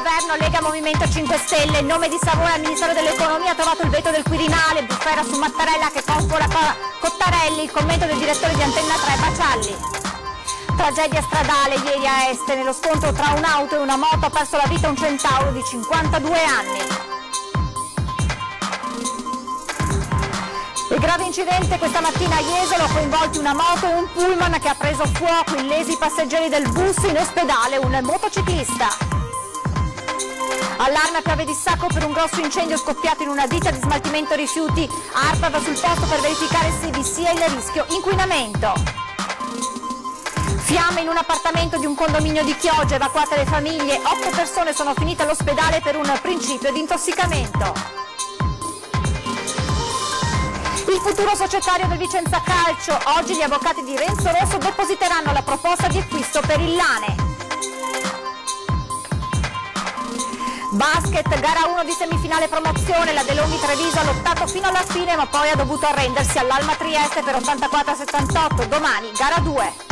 governo Lega Movimento 5 Stelle. Il nome di Savona al Ministero dell'Economia ha trovato il veto del Quirinale, bufera su Mattarella che convoca Cottarelli, il commento del direttore di Antenna 3 Bacialli. Tragedia stradale ieri a Este, nello scontro tra un'auto e una moto ha perso la vita un centauro di 52 anni. Il grave incidente questa mattina a Jesolo ha coinvolti una moto e un pullman che ha preso fuoco, illesi i passeggeri del bus, in ospedale un motociclista. Allarme a Piave di Sacco per un grosso incendio scoppiato in una ditta di smaltimento rifiuti. ARPA va sul posto per verificare se vi sia il rischio inquinamento. Fiamme in un appartamento di un condominio di Chioggia, evacuate le famiglie, 8 persone sono finite all'ospedale per un principio di intossicamento. Il futuro societario del Vicenza Calcio. Oggi gli avvocati di Renzo Rosso depositeranno la proposta di acquisto per il Lane. Basket, gara 1 di semifinale promozione. La Delonghi Treviso ha lottato fino alla fine ma poi ha dovuto arrendersi all'Alma Trieste per 84-78. Domani gara 2.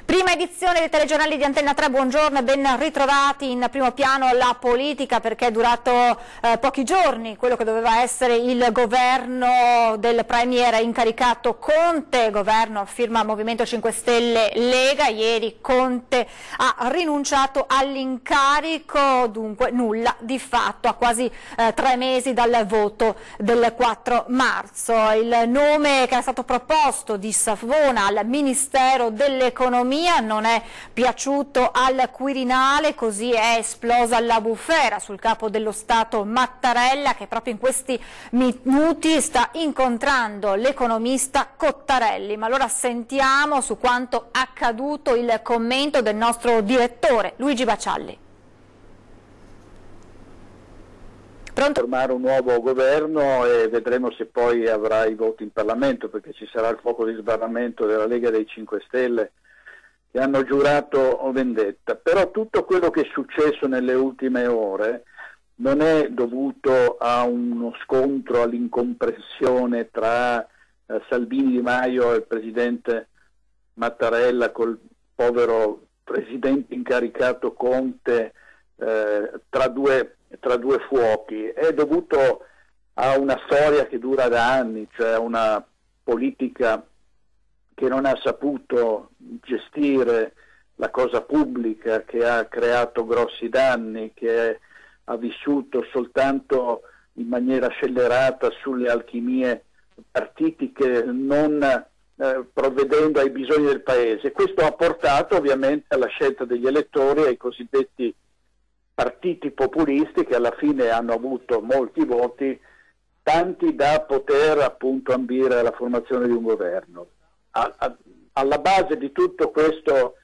Prima edizione dei telegiornali di Antenna 3, buongiorno e ben ritrovati. In primo piano la politica, perché è durato pochi giorni quello che doveva essere il governo del premier incaricato Conte, governo a firma Movimento 5 Stelle Lega. Ieri Conte ha rinunciato all'incarico, dunque nulla di fatto a quasi 3 mesi dal voto del 4 marzo. Il nome che era stato proposto di Savona al Ministero dell'Economia non è piaciuto al Quirinale, così è esplosa la bufera sul capo dello Stato Mattarella, che proprio in questi minuti sta incontrando l'economista Cottarelli. Ma allora sentiamo su quanto accaduto il commento del nostro direttore Luigi Bacialli. Pronto? Formare un nuovo governo e vedremo se poi avrà i voti in Parlamento, perché ci sarà il fuoco di sbarramento della Lega dei 5 Stelle che hanno giurato vendetta. Però tutto quello che è successo nelle ultime ore non è dovuto a uno scontro, all'incomprensione tra Salvini, Di Maio e il presidente Mattarella col povero presidente incaricato Conte, tra due fuochi. È dovuto a una storia che dura da anni, cioè una politica che non ha saputo gestire la cosa pubblica, che ha creato grossi danni, che ha vissuto soltanto in maniera scellerata sulle alchimie partitiche, non provvedendo ai bisogni del Paese. Questo ha portato ovviamente alla scelta degli elettori, ai cosiddetti partiti populisti, che alla fine hanno avuto molti voti, tanti da poter appunto ambire alla formazione di un governo. Alla base di tutto questo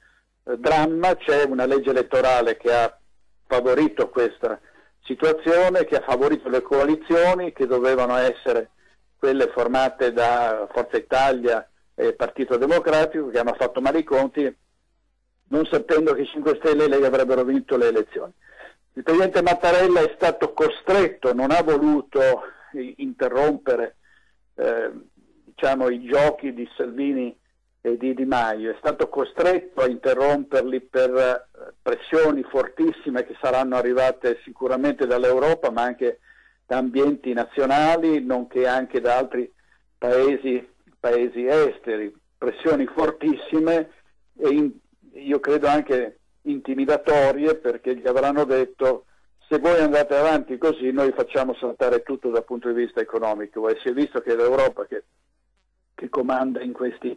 dramma c'è una legge elettorale che ha favorito questa situazione, che ha favorito le coalizioni che dovevano essere quelle formate da Forza Italia e Partito Democratico, che hanno fatto male i conti non sapendo che 5 Stelle e Lega avrebbero vinto le elezioni. Il presidente Mattarella è stato costretto, non ha voluto interrompere i giochi di Salvini e di Di Maio, è stato costretto a interromperli per pressioni fortissime che saranno arrivate sicuramente dall'Europa, ma anche da ambienti nazionali, nonché anche da altri paesi esteri, pressioni fortissime e io credo anche intimidatorie, perché gli avranno detto: se voi andate avanti così noi facciamo saltare tutto dal punto di vista economico. E si è visto che è l'Europa che comanda in questi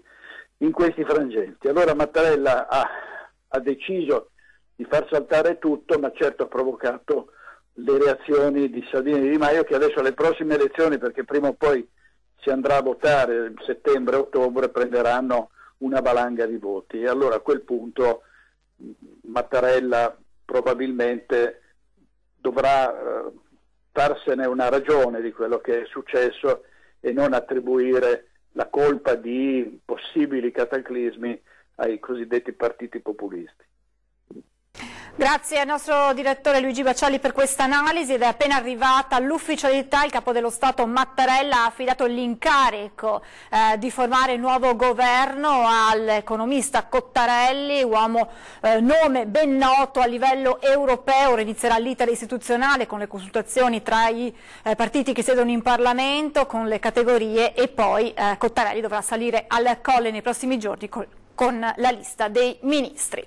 frangenti. Allora Mattarella ha deciso di far saltare tutto, ma certo ha provocato le reazioni di Salvini e Di Maio, che adesso alle prossime elezioni, perché prima o poi si andrà a votare, settembre-ottobre, prenderanno una valanga di voti, e allora a quel punto Mattarella probabilmente dovrà farsene una ragione di quello che è successo e non attribuire la colpa di possibili cataclismi ai cosiddetti partiti populisti. Grazie al nostro direttore Luigi Bacciali per questa analisi. Ed è appena arrivata all'ufficialità, il Capo dello Stato Mattarella ha affidato l'incarico di formare il nuovo governo all'economista Cottarelli, uomo nome ben noto a livello europeo. Ora inizierà l'iter istituzionale con le consultazioni tra i partiti che siedono in Parlamento, con le categorie, e poi Cottarelli dovrà salire al Colle nei prossimi giorni con la lista dei ministri.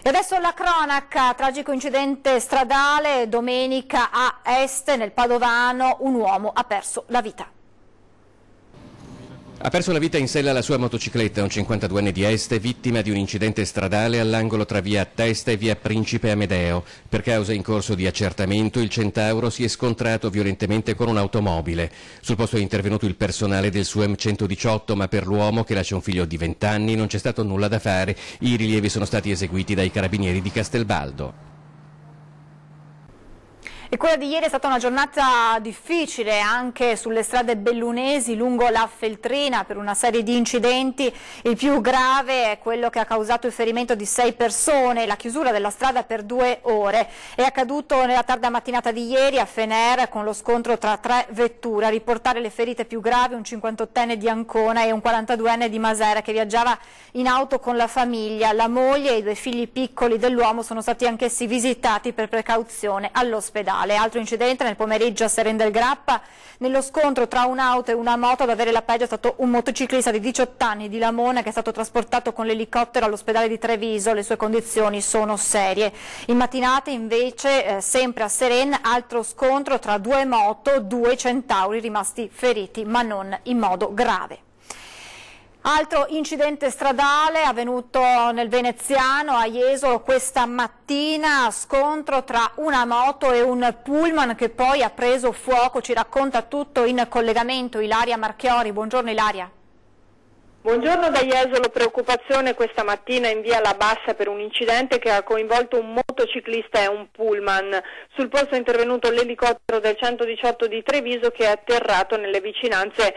E adesso la cronaca, tragico incidente stradale domenica a Este, nel Padovano, un uomo ha perso la vita. Ha perso la vita in sella alla sua motocicletta un 52enne di Este, vittima di un incidente stradale all'angolo tra via Testa e via Principe Amedeo. Per causa in corso di accertamento, il Centauro si è scontrato violentemente con un'automobile. Sul posto è intervenuto il personale del SUEM 118, ma per l'uomo, che lascia un figlio di 20 anni, non c'è stato nulla da fare. I rilievi sono stati eseguiti dai carabinieri di Castelbaldo. E quella di ieri è stata una giornata difficile anche sulle strade bellunesi lungo la Feltrina per una serie di incidenti. Il più grave è quello che ha causato il ferimento di 6 persone, la chiusura della strada per 2 ore. È accaduto nella tarda mattinata di ieri a Fener con lo scontro tra 3 vetture. A riportare le ferite più gravi un 58enne di Ancona e un 42enne di Masera che viaggiava in auto con la famiglia. La moglie e i 2 figli piccoli dell'uomo sono stati anch'essi visitati per precauzione all'ospedale. Altro incidente nel pomeriggio a Seren del Grappa, nello scontro tra un'auto e una moto. Ad avere la peggio è stato un motociclista di 18 anni di Lamona che è stato trasportato con l'elicottero all'ospedale di Treviso. Le sue condizioni sono serie. In mattinata invece sempre a Seren, altro scontro tra 2 moto, 2 centauri rimasti feriti ma non in modo grave. Altro incidente stradale avvenuto nel Veneziano a Jesolo questa mattina, scontro tra una moto e un pullman che poi ha preso fuoco. Ci racconta tutto in collegamento Ilaria Marchiori. Buongiorno Ilaria. Buongiorno da Jesolo, preoccupazione questa mattina in via La Bassa per un incidente che ha coinvolto un motociclista e un pullman. Sul posto è intervenuto l'elicottero del 118 di Treviso che è atterrato nelle vicinanze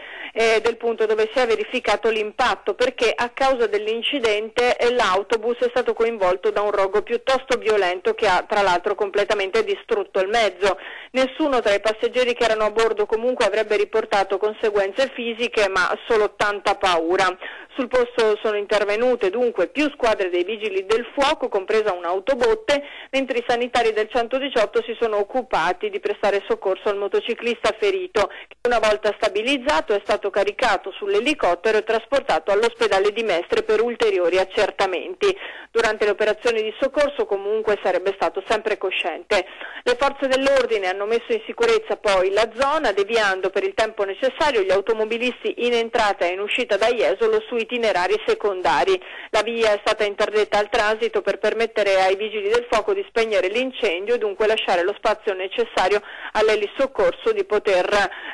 del punto dove si è verificato l'impatto, perché a causa dell'incidente l'autobus è stato coinvolto da un rogo piuttosto violento che ha tra l'altro completamente distrutto il mezzo. Nessuno tra i passeggeri che erano a bordo comunque avrebbe riportato conseguenze fisiche, ma solo tanta paura. Sul posto sono intervenute dunque più squadre dei vigili del fuoco, compresa un'autobotte, mentre i sanitari del 118 si sono occupati di prestare soccorso al motociclista ferito, che una volta stabilizzato è stato caricato sull'elicottero e trasportato all'ospedale di Mestre per ulteriori accertamenti. Durante le operazioni di soccorso comunque sarebbe stato sempre cosciente. Le forze dell'ordine hanno messo in sicurezza poi la zona, deviando per il tempo necessario gli automobilisti in entrata e in uscita da Jesolo su itinerari secondari. La via è stata interdetta al transito per permettere ai vigili del fuoco di spegnere l'incendio e dunque lasciare lo spazio necessario all'elisoccorso di poter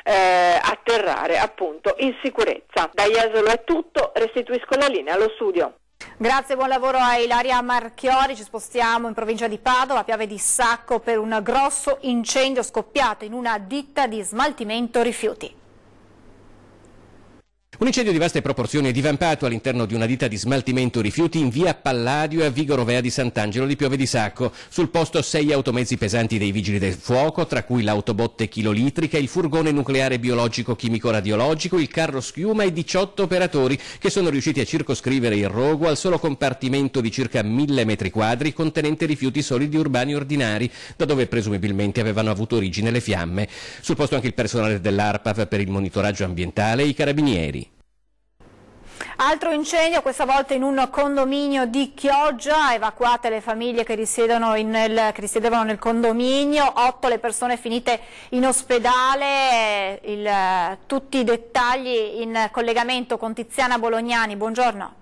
atterrare appunto in sicurezza. Da Jesolo è tutto, restituisco la linea allo studio. Grazie, buon lavoro a Ilaria Marchiori. Ci spostiamo in provincia di Padova, a Piave di Sacco, per un grosso incendio scoppiato in una ditta di smaltimento rifiuti. Un incendio di vaste proporzioni è divampato all'interno di una ditta di smaltimento rifiuti in via Palladio e a Vigorovea di Sant'Angelo di Piove di Sacco. Sul posto 6 automezzi pesanti dei vigili del fuoco, tra cui l'autobotte chilolitrica, il furgone nucleare biologico chimico radiologico, il carro schiuma e 18 operatori che sono riusciti a circoscrivere il rogo al solo compartimento di circa 1000 metri quadri contenente rifiuti solidi urbani ordinari, da dove presumibilmente avevano avuto origine le fiamme. Sul posto anche il personale dell'ARPAV per il monitoraggio ambientale e i carabinieri. Altro incendio, questa volta in un condominio di Chioggia, evacuate le famiglie che risiedevano nel condominio, 8 le persone finite in ospedale. Tutti i dettagli in collegamento con Tiziana Bolognani. Buongiorno.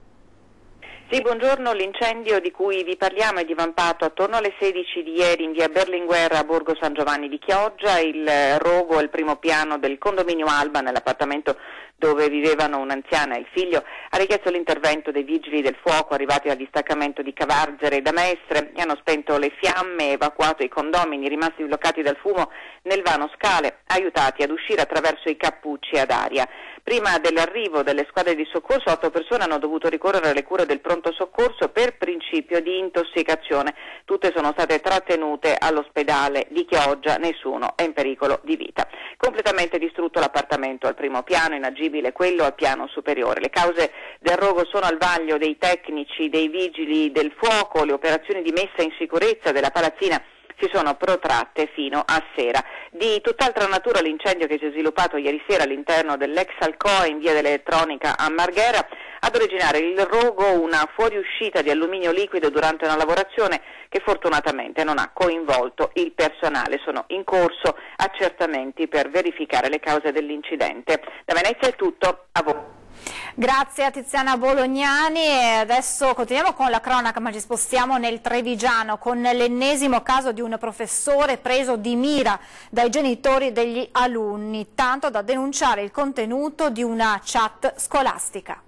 Sì, buongiorno. L'incendio di cui vi parliamo è divampato attorno alle 16 di ieri in via Berlinguer a Borgo San Giovanni di Chioggia. Il rogo è il primo piano del condominio Alba nell'appartamento dove vivevano un'anziana e il figlio, ha richiesto l'intervento dei vigili del fuoco arrivati al distaccamento di Cavarzere e da Mestre, e hanno spento le fiamme e evacuato i condomini rimasti bloccati dal fumo nel vano Scale, aiutati ad uscire attraverso i cappucci ad aria. Prima dell'arrivo delle squadre di soccorso 8 persone hanno dovuto ricorrere alle cure del pronto soccorso per principio di intossicazione. Tutte sono state trattenute all'ospedale di Chioggia, nessuno è in pericolo di vita. Completamente distrutto l'appartamento al primo piano, inagibile quello al piano superiore. Le cause del rogo sono al vaglio dei tecnici, dei vigili del fuoco. Le operazioni di messa in sicurezza della palazzina si sono protratte fino a sera. Di tutt'altra natura l'incendio che si è sviluppato ieri sera all'interno dell'ex Alcoa in via dell'Elettronica a Marghera. Ad originare il rogo una fuoriuscita di alluminio liquido durante una lavorazione che fortunatamente non ha coinvolto il personale. Sono in corso accertamenti per verificare le cause dell'incidente. Da Venezia è tutto, a voi. Grazie a Tiziana Bolognani e adesso continuiamo con la cronaca, ma ci spostiamo nel Trevigiano con l'ennesimo caso di un professore preso di mira dai genitori degli alunni, tanto da denunciare il contenuto di una chat scolastica.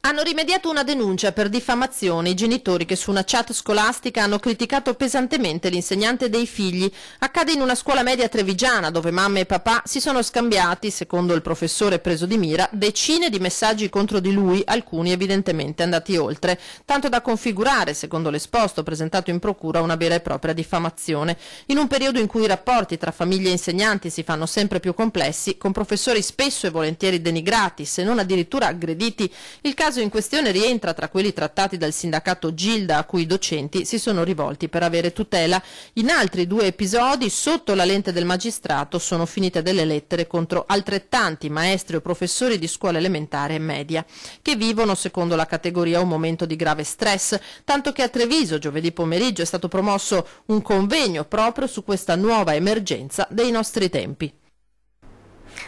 Hanno rimediato una denuncia per diffamazione i genitori che su una chat scolastica hanno criticato pesantemente l'insegnante dei figli. Accade in una scuola media trevigiana dove mamma e papà si sono scambiati, secondo il professore preso di mira, decine di messaggi contro di lui, alcuni evidentemente andati oltre, tanto da configurare, secondo l'esposto presentato in procura, una vera e propria diffamazione. In un periodo in cui i rapporti tra famiglie e insegnanti si fanno sempre più complessi, con professori spesso e volentieri denigrati, se non addirittura aggrediti, il caso in questione rientra tra quelli trattati dal sindacato Gilda a cui i docenti si sono rivolti per avere tutela. In altri 2 episodi, sotto la lente del magistrato, sono finite delle lettere contro altrettanti maestri o professori di scuola elementare e media, che vivono, secondo la categoria, un momento di grave stress, tanto che a Treviso giovedì pomeriggio è stato promosso un convegno proprio su questa nuova emergenza dei nostri tempi.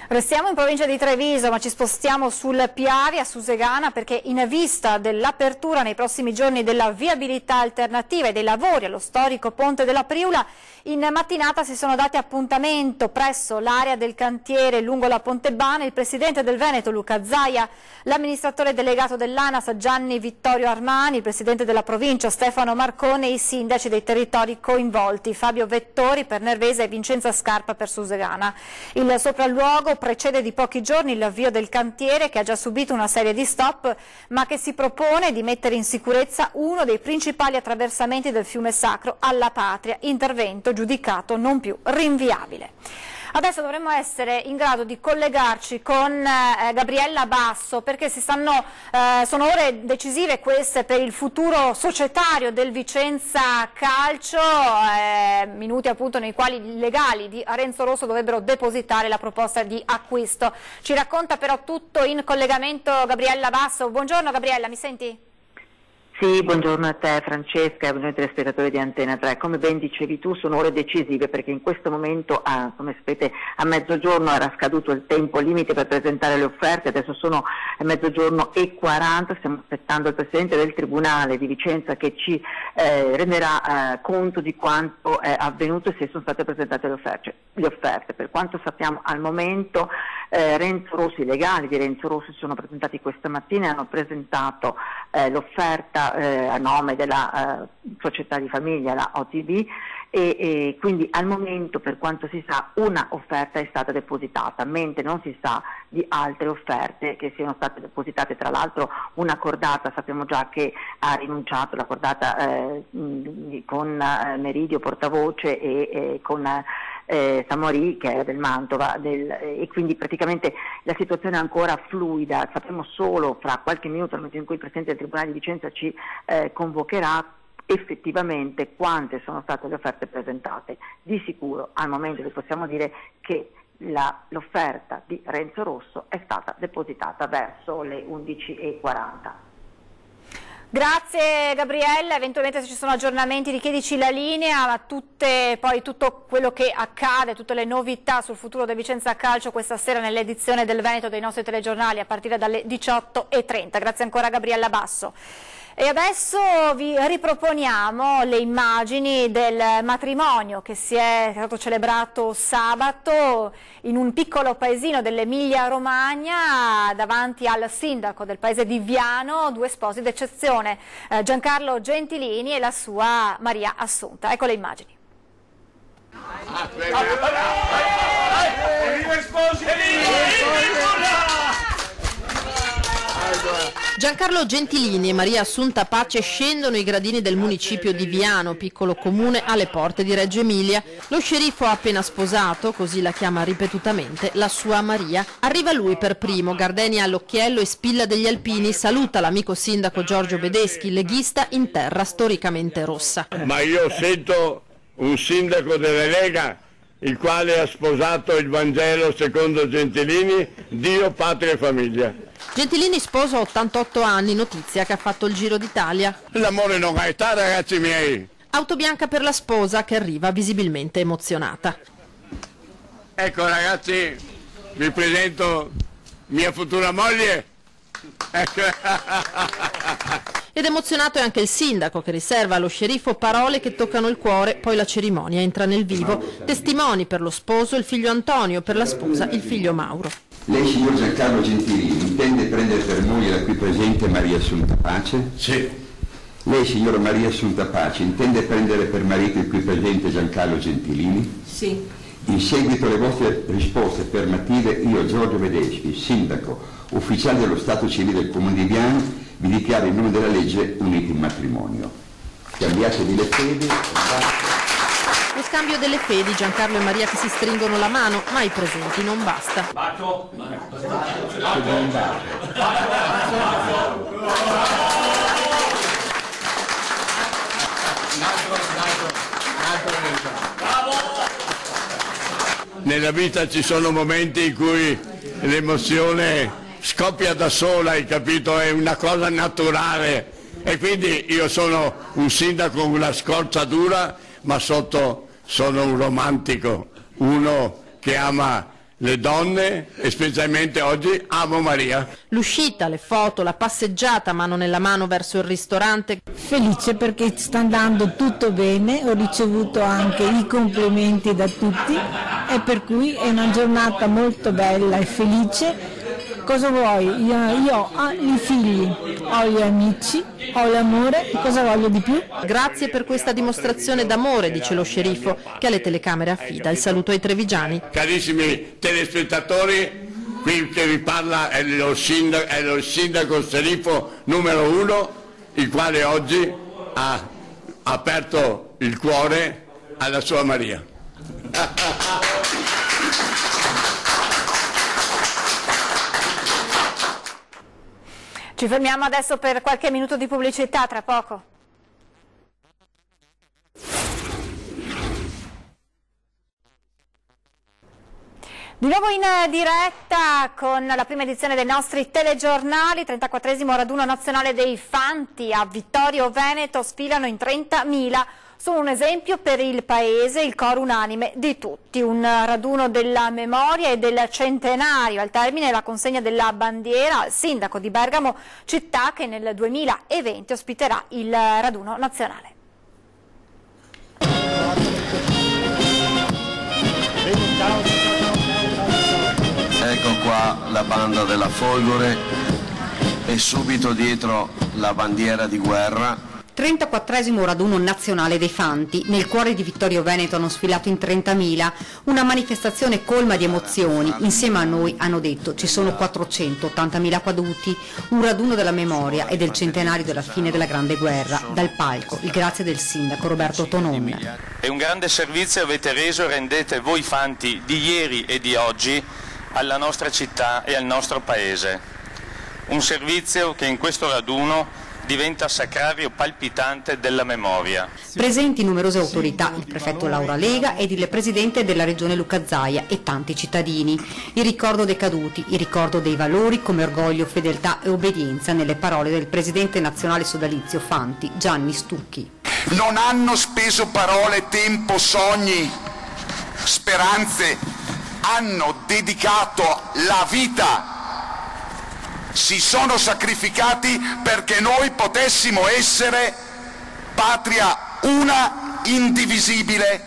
Restiamo in provincia di Treviso, ma ci spostiamo sul Piave a Susegana perché in vista dell'apertura nei prossimi giorni della viabilità alternativa e dei lavori allo storico Ponte della Priula, in mattinata si sono dati appuntamento presso l'area del cantiere lungo la Pontebana il presidente del Veneto Luca Zaia, l'amministratore delegato dell'ANAS Gianni Vittorio Armani, il presidente della provincia Stefano Marcone e i sindaci dei territori coinvolti Fabio Vettori per Nervesa e Vincenza Scarpa per Susegana. Il sopralluogo precede di pochi giorni l'avvio del cantiere che ha già subito una serie di stop ma che si propone di mettere in sicurezza uno dei principali attraversamenti del fiume Sacro alla Patria, intervento giudicato non più rinviabile. Adesso dovremmo essere in grado di collegarci con Gabriella Basso perché sono ore decisive queste per il futuro societario del Vicenza Calcio, minuti appunto nei quali i legali di Renzo Rosso dovrebbero depositare la proposta di acquisto. Ci racconta però tutto in collegamento Gabriella Basso. Buongiorno Gabriella, mi senti? Sì, buongiorno a te Francesca e a voi telespettatori di Antena 3. Come ben dicevi tu, sono ore decisive perché in questo momento, come sapete, a mezzogiorno era scaduto il tempo limite per presentare le offerte, adesso sono mezzogiorno e 40, stiamo aspettando il Presidente del Tribunale di Vicenza che ci renderà conto di quanto è avvenuto e se sono state presentate le offerte. Per quanto sappiamo al momento Renzo Rossi, i legali di Renzo Rossi sono presentati questa mattina e hanno presentato l'offerta a nome della società di famiglia, la OTB, e quindi al momento per quanto si sa una offerta è stata depositata, mentre non si sa di altre offerte che siano state depositate. Tra l'altro una cordata sappiamo già che ha rinunciato, la cordata con Meridio portavoce e con Samori che era del Mantova e quindi praticamente la situazione è ancora fluida. Sappiamo solo fra qualche minuto, nel momento in cui il Presidente del Tribunale di Vicenza ci convocherà, effettivamente quante sono state le offerte presentate. Di sicuro al momento vi possiamo dire che l'offerta di Renzo Rosso è stata depositata verso le 11:40. Grazie Gabriella, eventualmente se ci sono aggiornamenti richiedici la linea, ma tutto quello che accade, tutte le novità sul futuro del Vicenza Calcio questa sera nell'edizione del Veneto dei nostri telegiornali a partire dalle 18:30. Grazie ancora Gabriella Basso. E adesso vi riproponiamo le immagini del matrimonio che è stato celebrato sabato in un piccolo paesino dell'Emilia Romagna davanti al sindaco del paese di Viano, due sposi d'eccezione, Giancarlo Gentilini e la sua Maria Assunta. Ecco le immagini. Giancarlo Gentilini e Maria Assunta Pace scendono i gradini del municipio di Viano, piccolo comune alle porte di Reggio Emilia. Lo sceriffo ha appena sposato, così la chiama ripetutamente, la sua Maria. Arriva lui per primo, gardenia all'occhiello e spilla degli alpini, saluta l'amico sindaco Giorgio Bedeschi, leghista in terra storicamente rossa. Ma io sento un sindaco della Lega, il quale ha sposato il Vangelo secondo Gentilini, Dio, patria e famiglia. Gentilini sposa a 88 anni, notizia che ha fatto il giro d'Italia. L'amore non ha età, ragazzi miei. Auto bianca per la sposa che arriva visibilmente emozionata. Ecco ragazzi, vi presento mia futura moglie. Ecco. Ed emozionato è anche il sindaco che riserva allo sceriffo parole che toccano il cuore, poi la cerimonia entra nel vivo. Testimoni per lo sposo il figlio Antonio, per la sposa il figlio Mauro. Lei, signor Giancarlo Gentilini, intende prendere per moglie la qui presente Maria Assunta Pace? Sì. Lei, signora Maria Assunta Pace, intende prendere per marito il qui presente Giancarlo Gentilini? Sì. In seguito alle vostre risposte affermative, io, Giorgio Bedeschi, sindaco, ufficiale dello Stato civile del Comune di Viano, vi dichiaro in nome della legge uniti in matrimonio. Cambiatevi le fedi. Lo scambio delle fedi, Giancarlo e Maria che si stringono la mano, ma ai presenti non basta. Nella vita ci sono momenti in cui l'emozione scoppia da sola, hai capito? È una cosa naturale e quindi io sono un sindaco con una scorza dura, ma sotto sono un romantico, uno che ama le donne e specialmente oggi amo Maria. L'uscita, le foto, la passeggiata mano nella mano verso il ristorante. Felice perché sta andando tutto bene, ho ricevuto anche i complimenti da tutti e per cui è una giornata molto bella e felice. Cosa vuoi? Io ho i figli, ho gli amici, ho l'amore, cosa voglio di più? Grazie per questa dimostrazione d'amore, dice lo sceriffo, che alle telecamere affida il saluto ai trevigiani. Carissimi telespettatori, qui che vi parla è lo sindaco sceriffo numero 1, il quale oggi ha aperto il cuore alla sua Maria. Ci fermiamo adesso per qualche minuto di pubblicità, tra poco. Di nuovo in diretta con la prima edizione dei nostri telegiornali, 34esimo raduno nazionale dei Fanti a Vittorio Veneto, sfilano in 30.000. Sono un esempio per il Paese, il coro unanime di tutti, un raduno della memoria e del centenario, al termine la consegna della bandiera al sindaco di Bergamo, città che nel 2020 ospiterà il raduno nazionale. Ecco qua la banda della Folgore e subito dietro la bandiera di guerra. 34esimo raduno nazionale dei Fanti. Nel cuore di Vittorio Veneto hanno sfilato in 30.000, una manifestazione colma di emozioni. Insieme a noi, hanno detto, ci sono 480.000 caduti, un raduno della memoria e del centenario della fine della Grande Guerra. Dal palco, il grazie del sindaco Roberto Tonon. È un grande servizio avete reso e rendete voi Fanti di ieri e di oggi alla nostra città e al nostro Paese. Un servizio che in questo raduno diventa sacrario palpitante della memoria. Presenti numerose autorità, il prefetto Laura Lega ed il presidente della regione Luca Zaia e tanti cittadini. Il ricordo dei caduti, il ricordo dei valori come orgoglio, fedeltà e obbedienza nelle parole del presidente nazionale sodalizio Fanti, Gianni Stucchi. Non hanno speso parole, tempo, sogni, speranze, hanno dedicato la vita si sono sacrificati perché noi potessimo essere patria una, indivisibile,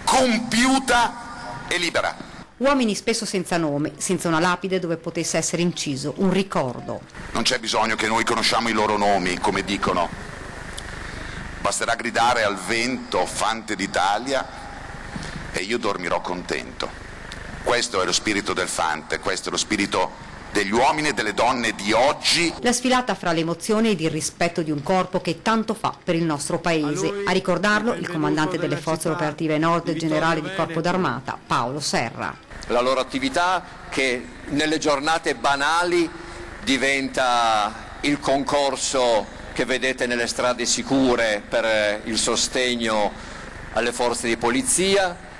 compiuta e libera. Uomini spesso senza nome, senza una lapide dove potesse essere inciso un ricordo. Non c'è bisogno che noi conosciamo i loro nomi, come dicono. Basterà gridare al vento fante d'Italia e io dormirò contento. Questo è lo spirito del fante, questo è lo spirito degli uomini e delle donne di oggi. La sfilata fra l'emozione ed il rispetto di un corpo che tanto fa per il nostro paese. A ricordarlo il comandante delle forze operative Nord, generale di Corpo d'Armata, Paolo Serra. La loro attività che nelle giornate banali diventa il concorso che vedete nelle strade sicure per il sostegno alle forze di polizia.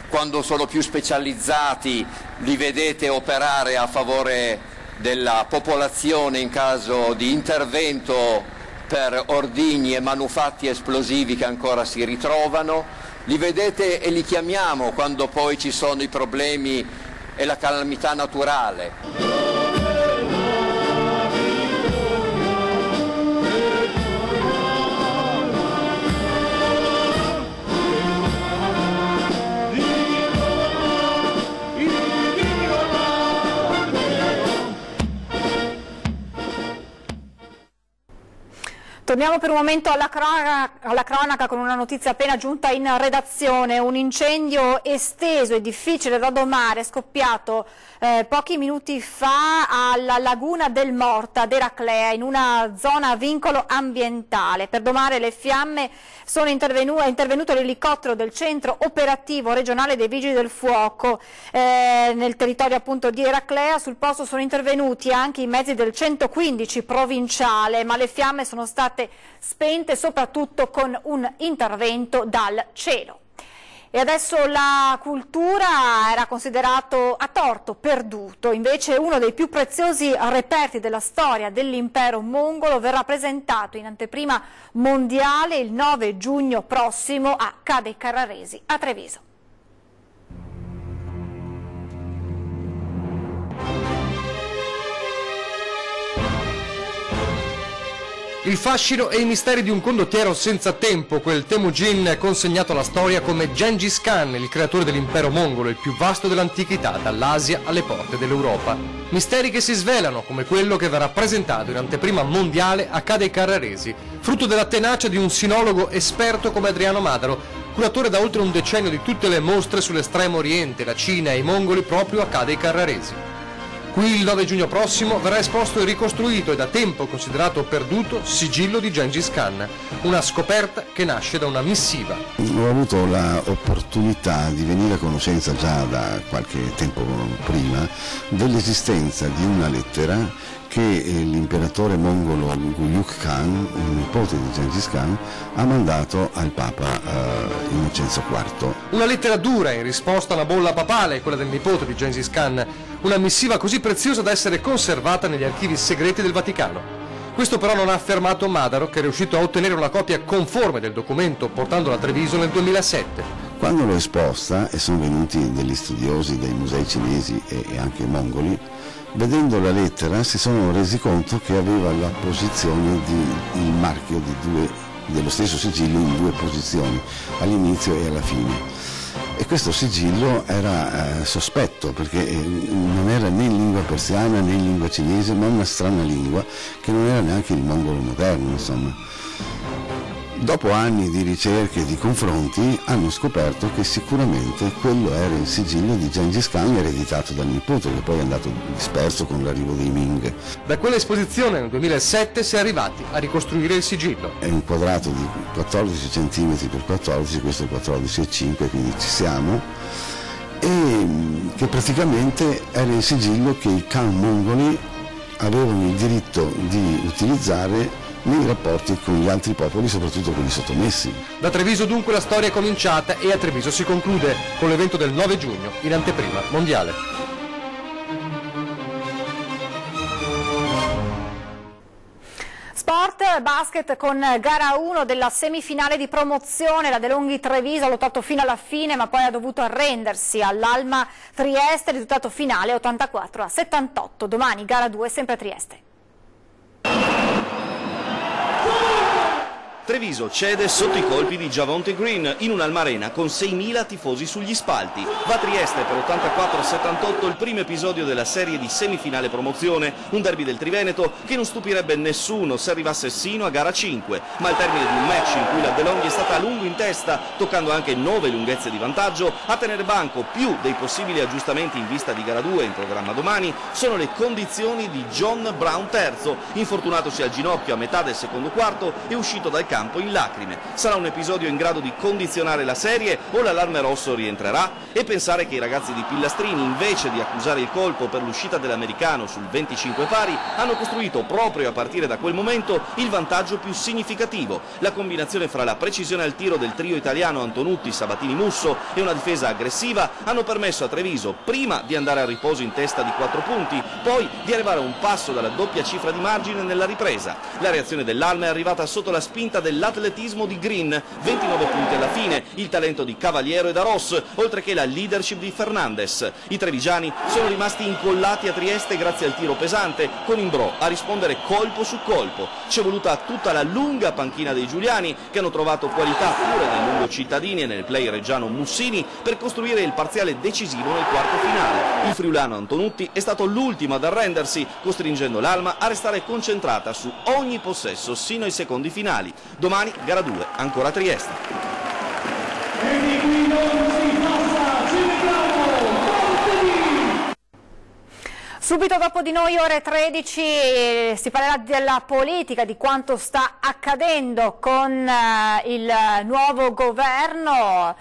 Quando sono più specializzati li vedete operare a favore della popolazione in caso di intervento per ordigni e manufatti esplosivi che ancora si ritrovano. Li vedete e li chiamiamo quando poi ci sono i problemi e la calamità naturale. Torniamo per un momento alla cronaca con una notizia appena giunta in redazione. Un incendio esteso e difficile da domare è scoppiato pochi minuti fa alla laguna del Morta ad Eraclea, in una zona a vincolo ambientale. Per domare le fiamme è intervenuto l'elicottero del centro operativo regionale dei Vigili del Fuoco nel territorio appunto di Eraclea. Sul posto sono intervenuti anche i mezzi del 115 provinciale, ma le fiamme sono state spente soprattutto con un intervento dal cielo. E adesso la cultura era considerato a torto perduto, invece uno dei più preziosi reperti della storia dell'impero mongolo verrà presentato in anteprima mondiale il 9 giugno prossimo a Ca' dei Carraresi a Treviso. Il fascino e i misteri di un condottiero senza tempo, quel Temujin consegnato alla storia come Gengis Khan, il creatore dell'impero mongolo, il più vasto dell'antichità, dall'Asia alle porte dell'Europa. Misteri che si svelano, come quello che verrà presentato in anteprima mondiale a Ca' dei Carraresi, frutto della tenacia di un sinologo esperto come Adriano Madaro, curatore da oltre un decennio di tutte le mostre sull'estremo oriente, la Cina e i mongoli proprio a Ca' dei Carraresi. Qui il 9 giugno prossimo verrà esposto il ricostruito e da tempo considerato perduto sigillo di Gengis Khan, una scoperta che nasce da una missiva. Ho avuto l'opportunità di venire a conoscenza già da qualche tempo prima dell'esistenza di una lettera che l'imperatore mongolo Guyuk Khan, il nipote di Gengis Khan, ha mandato al Papa Innocenzo IV. Una lettera dura in risposta a una bolla papale, quella del nipote di Gengis Khan, una missiva così preziosa da essere conservata negli archivi segreti del Vaticano. Questo però non ha fermato Madaro, che è riuscito a ottenere una copia conforme del documento portandola a Treviso nel 2007. Quando l'ho esposta, e sono venuti degli studiosi dei musei cinesi e anche mongoli, vedendo la lettera si sono resi conto che aveva la posizione il marchio dello stesso sigillo in due posizioni, all'inizio e alla fine. E questo sigillo era sospetto perché non era né in lingua persiana né in lingua cinese, ma una strana lingua che non era neanche il mongolo moderno, insomma. Dopo anni di ricerche e di confronti hanno scoperto che sicuramente quello era il sigillo di Gengis Khan ereditato dal nipote, che poi è andato disperso con l'arrivo dei Ming. Da quell'esposizione nel 2007 si è arrivati a ricostruire il sigillo. È un quadrato di 14 cm per 14, questo è 14,5, quindi ci siamo, e che praticamente era il sigillo che i Khan mongoli avevano il diritto di utilizzare nei rapporti con gli altri popoli, soprattutto con i sottomessi. Da Treviso dunque la storia è cominciata e a Treviso si conclude con l'evento del 9 giugno in anteprima mondiale. Sport basket con gara 1 della semifinale di promozione. La De Longhi Treviso ha lottato fino alla fine ma poi ha dovuto arrendersi all'Alma Trieste, risultato finale 84-78. Domani gara 2 sempre a Trieste. Treviso cede sotto i colpi di Javonte Green in un'Almarena con 6.000 tifosi sugli spalti. Va a Trieste per 84-78 il primo episodio della serie di semifinale promozione, un derby del Triveneto che non stupirebbe nessuno se arrivasse sino a gara 5, ma al termine di un match in cui la De Longhi è stata a lungo in testa, toccando anche 9 lunghezze di vantaggio, a tenere banco più dei possibili aggiustamenti in vista di gara 2 in programma domani sono le condizioni di John Brown terzo, infortunatosi al ginocchio a metà del secondo quarto e uscito dal campo in lacrime. Sarà un episodio in grado di condizionare la serie o l'allarme rosso rientrerà? E pensare che i ragazzi di Pillastrini, invece di accusare il colpo per l'uscita dell'americano sul 25 pari, hanno costruito proprio a partire da quel momento il vantaggio più significativo. La combinazione fra la precisione al tiro del trio italiano Antonutti, Sabatini, Musso e una difesa aggressiva hanno permesso a Treviso prima di andare a riposo in testa di 4 punti, poi di arrivare a un passo dalla doppia cifra di margine nella ripresa. La reazione dell'Alma è arrivata sotto la spinta dell'atletismo di Green, 29 punti alla fine, il talento di Cavaliero e da Ross, oltre che la leadership di Fernandez. I trevigiani sono rimasti incollati a Trieste grazie al tiro pesante, con Imbrò a rispondere colpo su colpo. Ci è voluta tutta la lunga panchina dei giuliani, che hanno trovato qualità pure nel lungo Cittadini e nel play reggiano Mussini, per costruire il parziale decisivo nel quarto finale. Il friulano Antonutti è stato l'ultimo ad arrendersi, costringendo l'Alma a restare concentrata su ogni possesso sino ai secondi finali. Domani gara 2, ancora a Trieste. E di qui non si passa, ci vediamo, Subito dopo di noi, ore 13, si parlerà della politica, di quanto sta accadendo con il nuovo governo,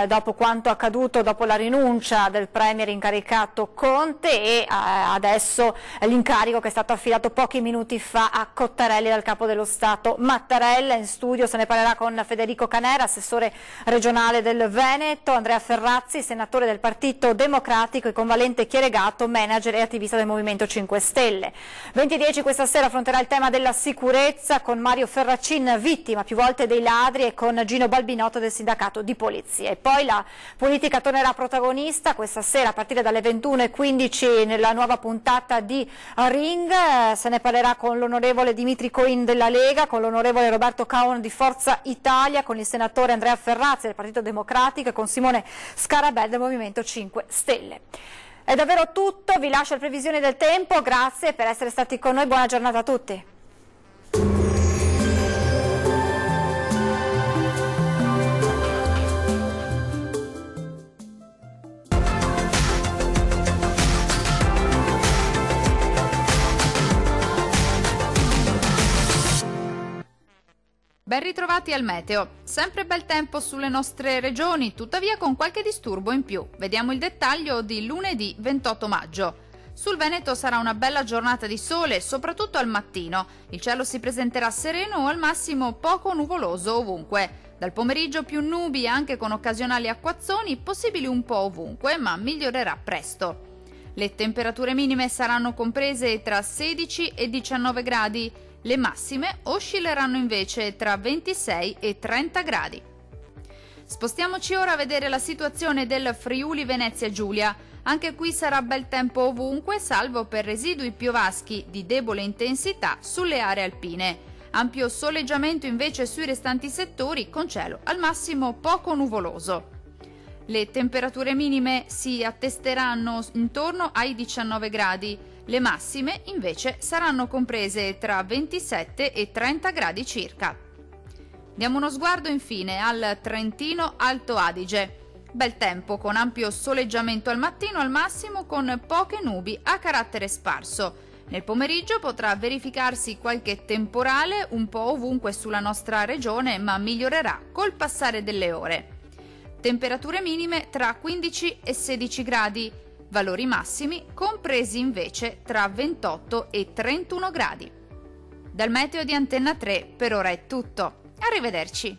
dopo quanto accaduto dopo la rinuncia del premier incaricato Conte e adesso l'incarico che è stato affidato pochi minuti fa a Cottarelli dal capo dello Stato Mattarella. In studio se ne parlerà con Federico Canera, assessore regionale del Veneto, Andrea Ferrazzi, senatore del Partito Democratico, e con Valente Chieregato, manager e attivista del Movimento 5 Stelle. 20:10 questa sera affronterà il tema della sicurezza con Mario Ferracin, vittima più volte dei ladri, e con Gino Balbinotto del sindacato di polizia. E poi la politica tornerà protagonista questa sera a partire dalle 21:15 nella nuova puntata di Ring. Se ne parlerà con l'onorevole Dimitri Coin della Lega, con l'onorevole Roberto Caon di Forza Italia, con il senatore Andrea Ferrazzi del Partito Democratico e con Simone Scarabel del Movimento 5 Stelle. È davvero tutto, vi lascio le previsioni del tempo, grazie per essere stati con noi, buona giornata a tutti. Ben ritrovati al meteo. Sempre bel tempo sulle nostre regioni, tuttavia con qualche disturbo in più. Vediamo il dettaglio di lunedì 28 maggio. Sul Veneto sarà una bella giornata di sole, soprattutto al mattino. Il cielo si presenterà sereno o al massimo poco nuvoloso ovunque. Dal pomeriggio più nubi, anche con occasionali acquazzoni, possibili un po' ovunque, ma migliorerà presto. Le temperature minime saranno comprese tra 16 e 19 gradi. Le massime oscilleranno invece tra 26 e 30 gradi. Spostiamoci ora a vedere la situazione del Friuli Venezia Giulia. Anche qui sarà bel tempo ovunque, salvo per residui piovaschi di debole intensità sulle aree alpine. Ampio soleggiamento invece sui restanti settori, con cielo al massimo poco nuvoloso. Le temperature minime si attesteranno intorno ai 19 gradi. Le massime invece saranno comprese tra 27 e 30 gradi circa. Diamo uno sguardo infine al Trentino Alto Adige. Bel tempo con ampio soleggiamento al mattino, al massimo con poche nubi a carattere sparso. Nel pomeriggio potrà verificarsi qualche temporale un po' ovunque sulla nostra regione, ma migliorerà col passare delle ore. Temperature minime tra 15 e 16 gradi. Valori massimi compresi invece tra 28 e 31 gradi. Dal meteo di Antenna 3 per ora è tutto. Arrivederci.